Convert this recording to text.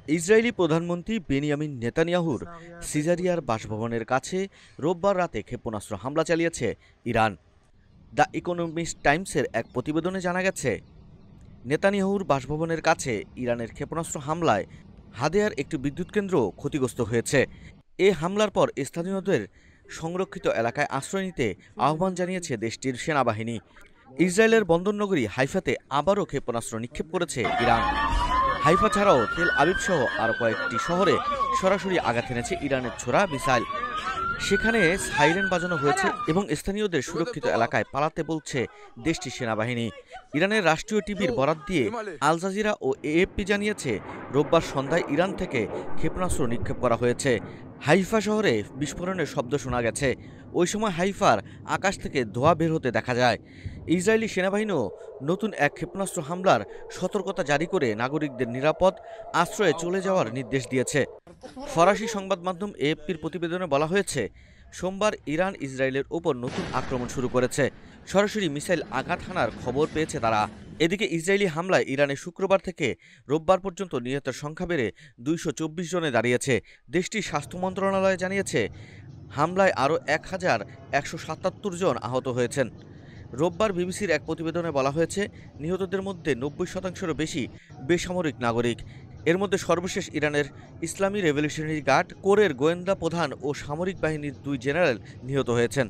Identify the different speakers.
Speaker 1: Israeli প্রধানমন্ত্রী Benjamin নেতানিয়াহুর সিজারিয়ার বাসভবনের কাছে রোববার রাতে ক্ষেপণাস্ত্র হামলা চালিয়েছে ইরান। দ্য ইকোনমিস্ট টাইমসের এক প্রতিবেদনে জানা গেছে, নেতানিয়াহুর বাসভবনের কাছে ইরানের ক্ষেপণাস্ত্র হামলায় হাদেয়ার একটি বিদ্যুৎ কেন্দ্র ক্ষতিগ্রস্ত হয়েছে। এ হামলার পর স্থানীয়দের সংরক্ষিত এলাকায় আশ্রয় নিতে আহ্বান জানিয়েছে দেশটির সেনাবাহিনী। ইসরায়েলের বন্দরনগরী হাইফাতে আবারও ক্ষেপণাস্ত্র নিক্ষেপ করেছে ইরান। হাইফা ছাড়াও তেল আবিব সহ আরও কয়েকটি শহরে সরাসরি আঘাত এনেছে ইরানের ছোড়া মিসাইল। সেখানে সাইরেন বাজানো হয়েছে এবং স্থানীয়দের সুরক্ষিত এলাকায় পালাতে বলছে দেশটির সেনাবাহিনী। ইরানের রাষ্ট্রীয় টিভির বরাত দিয়ে আল জাজিরা ও এএফপি জানিয়েছে, রোববার সন্ধ্যায় ইরান থেকে ক্ষেপণাস্ত্র নিক্ষেপ করা হয়েছে। হাইফা শহরে বিস্ফোরণের শব্দ শোনা গেছে। ওই সময় হাইফার আকাশ থেকে ধোঁয়া বের হতে দেখা যায়। ইসরায়েলি সেনাবাহিনীও নতুন এক ক্ষেপণাস্ত্র হামলার সতর্কতা জারি করে নাগরিকদের নিরাপদ আশ্রয়ে চলে যাওয়ার নির্দেশ দিয়েছে। ফরাসি সংবাদ মাধ্যম এএফপির প্রতিবেদনে বলা হয়েছে, সোমবার ইরান ইসরায়েলের ওপর নতুন আক্রমণ শুরু করেছে। সরাসরি মিসাইল আঘাত হানার খবর পেয়েছে তারা। এদিকে ইসরায়েলি হামলায় ইরানে শুক্রবার থেকে রোববার পর্যন্ত নিহতের সংখ্যা বেড়ে 224 জনে দাঁড়িয়েছে। দেশটির স্বাস্থ্য মন্ত্রণালয় জানিয়েছে, হামলায় আরও 1177 জন আহত হয়েছেন। রোববার বিবিসির এক প্রতিবেদনে বলা হয়েছে, নিহতদের মধ্যে 90%-এরও বেশি বেসামরিক নাগরিক। এর মধ্যে সর্বশেষ ইরানের ইসলামী রেভলিউশনারি গার্ড কোরের গোয়েন্দা প্রধান ও সামরিক বাহিনীর 2 জেনারেল নিহত হয়েছেন।